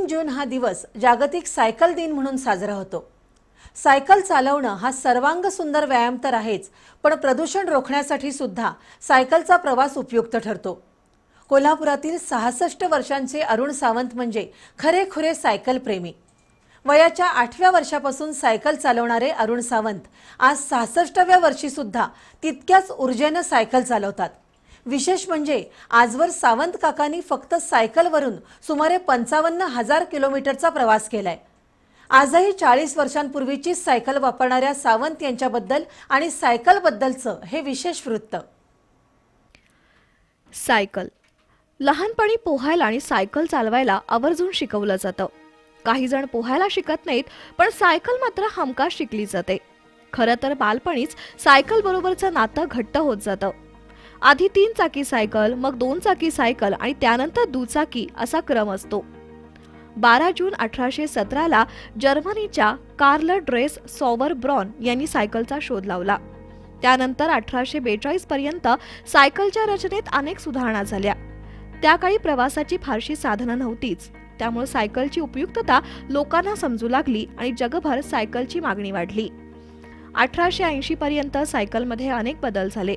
3 जून हा दिवस जागतिक सायकल दिन म्हणून साजरा होतो। सायकल चालवणं हा सर्वांग सुंदर व्यायाम तर आहेच, पण प्रदूषण रोखण्यासाठी सुद्धा सायकलचा प्रवास उपयुक्त ठरतो। कोल्हापुरातील 66 वर्षांचे अरुण सावंत म्हणजे खरेखुरे सायकल प्रेमी। वयाच्या 8व्या वर्षापासून सायकल चालवणारे अरुण सावंत आज 66व्या वर्षी सुद्धा तितक्याच ऊर्जेने सायकल चालवतात। विशेष म्हणजे आजवर सावंत काकांनी फक्त सायकलवरून सुमारे 55,000 किलोमीटरचा प्रवास केलाय। आजही 40 वर्षांपूर्वीची सायकल वापरणाऱ्या सावंत यांच्याबद्दल आणि सायकलबद्दलचं हे विशेष वृत्त। सायकल लहानपणी पोहायला आणि सायकल चालवायला आवर्जून शिकवलं जातं। काही जण पोहायला शिकत नाहीत, पण सायकल मात्र हमखास शिकली जाते। खरं तर बालपणीच सायकल बरोबरचं नातं घट्ट होत जातं। आधी 3 चाकी सायकल, मग 2 चाकी सायकल आणि त्यानंतर दुचाकी असा क्रम असतो। 12 जून 1817ला जर्मनीच्या कार्ल ड्रेस सॉवरब्रॉन यांनी सायकलचा शोध लावला। त्यानंतर 1842 पर्यंत सायकलच्या रचनेत अनेक सुधारणा झाल्या। त्या काळी प्रवासाची फारशी साधनं नव्हतीच, त्यामुळे सायकलची उपयुक्तता लोकांना समजू लागली आणि जगभर सायकलची मागणी वाढली। 1880 पर्यंत सायकलमध्ये अनेक बदल झाले।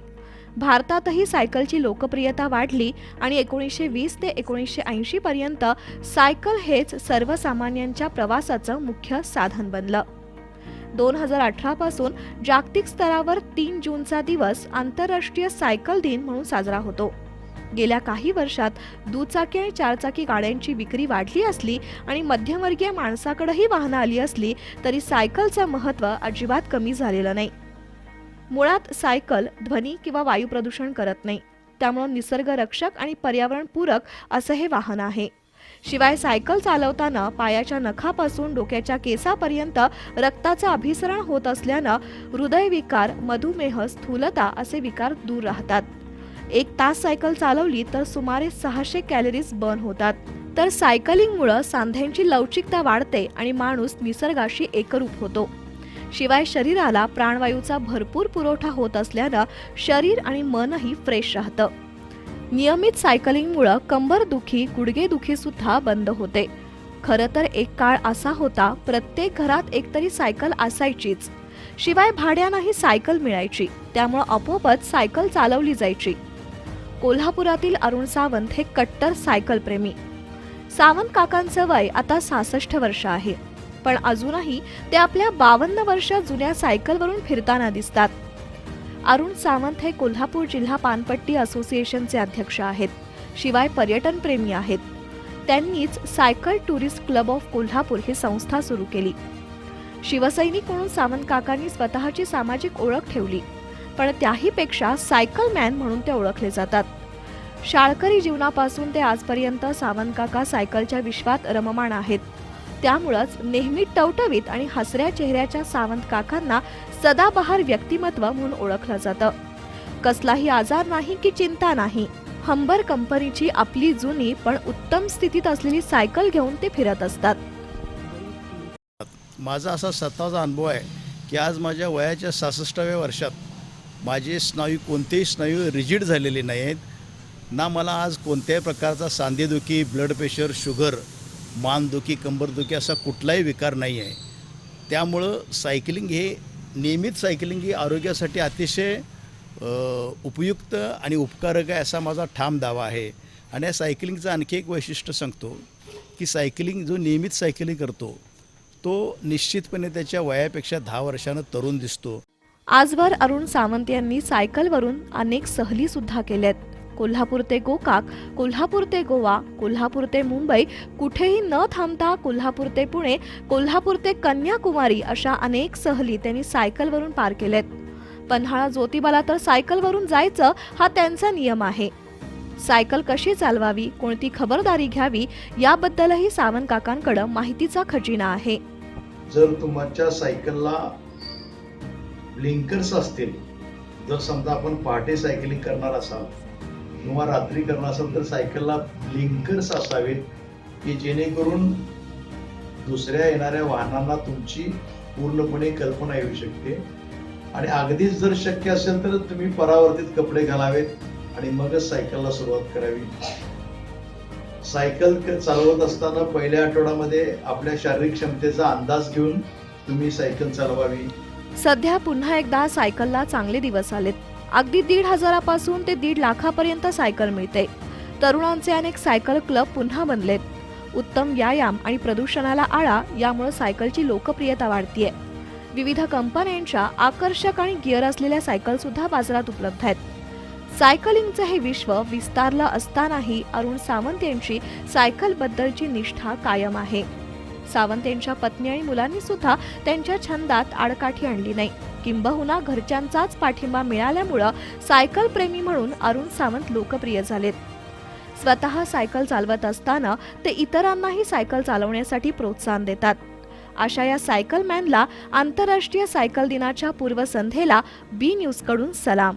भारतातही सायकलची लोकप्रियता वाढली आणि 1920 ते 1980 पर्यंत सायकल हेच सर्वसामान्यांच्या प्रवासाचं मुख्य साधन बनलं। 2018 पासून जागतिक स्तरावर 3 जूनचा दिवस आंतरराष्ट्रीय सायकल दिन म्हणून साजरा होतो। गेल्या काही वर्षात दुचाकी आणि 4 चाकी गाड्यांची विक्री वाढली असली आणि मध्यमवर्गीय माणसाकडेही वाहनं आली असली तरी सायकलचं महत्त्व अजिबात कमी झालेलं नाही। मुळात सायकल ध्वनी किंवा वायू प्रदूषण करत नाही, त्यामुळे निसर्ग रक्षक आणि पर्यावरण पूरक असं हे वाहन आहे। शिवाय सायकल चालवताना पायाच्या नखापासून डोक्याच्या केसापर्यंत रक्ताचं अभिसरण होत असल्यानं हृदयविकार, मधुमेह, स्थूलता असे विकार दूर राहतात। 1 तास सायकल चालवली तर सुमारे 600 कॅलरीज बर्न होतात। तर सायकलिंगमुळे सांध्यांची लवचिकता वाढते आणि माणूस निसर्गाशी एकरूप होतो। शिवाय शरीराला प्राणवायूचा भरपूर पुरवठा होत असल्यानं शरीर आणि मनही फ्रेश राहतं। नियमित सायकलिंगमुळे कंबरदुखी, गुडघेदुखी सुद्धा बंद होते। खरं तर एक काळ असा होता प्रत्येक घरात एकतरी सायकल असायचीच। शिवाय भाड्यानंही सायकल मिळायची, त्यामुळे आपोआपच सायकल चालवली जायची। कोल्हापुरातील अरुण सावंत हे कट्टर सायकल प्रेमी। सावंत काकांचं वय आता 66 वर्ष आहे, पण अजूनही ते आपल्या 52 वर्ष जुन्या सायकलवरून फिरताना दिसतात। अरुण सावंत हे कोल्हापूर जिल्हा पानपट्टी असोसिएशनचे अध्यक्ष आहेत। शिवाय पर्यटन प्रेमी आहेत। त्यांनीच cycle tourist club of Kolhapur ही संस्था सुरू केली। शिवसैनिक म्हणून सावंत काकांनी स्वतःची सामाजिक ओळख ठेवली, पण त्याहीपेक्षा सायकल मॅन म्हणून ते ओळखले जातात। शाळकरी जीवनापासून ते आजपर्यंत सावंत काका सायकलच्या विश्वात रममाण आहेत। त्यामुळेच नेहमी टवटवीत आणि हसऱ्या चेहऱ्याच्या सावंत काकांना सदाबहार व्यक्तिमत्व म्हणून ओळखलं जातं। कसलाही आजार नाही की चिंता नाही, हंबर कंपनीची आपली जुनी पण उत्तम स्थितीत असलेली सायकल घेऊन ते फिरत असतात। माझा असा स्वतःचा अनुभव आहे की आज माझ्या वयाच्या 66व्या वर्षात माझे स्नायू कोणतेही स्नायू रिजिड झालेले नाही आहेत। ना मला आज कोणत्याही प्रकारचा सांधेदुखी, ब्लड प्रेशर, शुगर, मानदुखी, कंबरदुखी असा कुठलाही विकार नाही आहे। त्यामुळं सायकलिंग हे नियमित सायकलिंग ही आरोग्यासाठी अतिशय उपयुक्त आणि उपकारक आहे असा माझा ठाम दावा आहे। आणि या सायकलिंगचं आणखी एक वैशिष्ट्य सांगतो की सायकलिंग जो नियमित सायकलिंग करतो तो निश्चितपणे त्याच्या वयापेक्षा 10 वर्षांनी तरुण दिसतो। आजवर अरुण सावंत यांनी सायकलवरून अनेक सहली सुद्धा केल्यात। कोल्हापूर ते गोकाक, कोल्हापूर ते गोवा, कोल्हापूर ते मुंबई, कुठेही न थांबता कोल्हापूर ते पुणे, कोल्हापूर ते कन्याकुमारी अशा अनेक सहली त्यांनी सायकलवरून पार केल्यात। पन्हाळा ज्योतिबाला तर सायकलवरून जायचं हा त्यांचा नियम आहे। सायकल कशी चालवावी, कोणती खबरदारी घ्यावी याबद्दलही सावंत काकांकडे माहितीचा खजिना आहे। जर तुमच्या सायकलला ब्लिंकर्स असतील, जर समजा आपण पहाटे सायकलिंग करणार असाल किंवा रात्री करणार असाल तर सायकलला ब्लिंकर्स असावेत की जेणेकरून दुसऱ्या येणाऱ्या वाहनांना तुमची पूर्णपणे कल्पना येऊ शकते। आणि अगदीच जर शक्य असेल तर तुम्ही परावर्तित कपडे घालावेत आणि मगच सायकलला सुरुवात करावी। चालवत असताना पहिल्या आठवड्यामध्ये आपल्या शारीरिक क्षमतेचा अंदाज घेऊन तुम्ही सायकल चालवावी. सध्या पुन्हा एकदा सायकलला चांगले दिवस आलेत. अगदी 1,500 पासून ते 1.5 लाखापर्यंत सायकल मिळते. तरुणांचे अनेक सायकल क्लब पुन्हा बनलेत. उत्तम व्यायाम आणि प्रदूषणाला आळा यामुळे सायकलची लोकप्रियता वाढतीये. विविध कंपन्यांच्या आकर्षक आणि गिअर असलेल्या सायकल सुद्धा बाजारात उपलब्ध आहेत. सायकलिंगचे हे विश्व विस्तारलं असतानाही अरुण सावंत यांची सायकलबद्दलची निष्ठा कायम आहे. सावंत यांच्या पत्नी आणि मुलांनी सुद्धा त्यांच्या छंदात आडकाठी आणली नाही. किंबहुना घरच्यांचाच पाठिंबा मिळाल्यामुळं सायकल प्रेमी म्हणून अरुण सावंत लोकप्रिय झालेत. स्वतः सायकल चालवत असताना ते इतरांनाही सायकल चालवण्यासाठी प्रोत्साहन देतात. अशा या सायकलमॅनला आंतरराष्ट्रीय सायकल दिनाच्या पूर्वसंध्येला बी न्यूज कडून सलाम.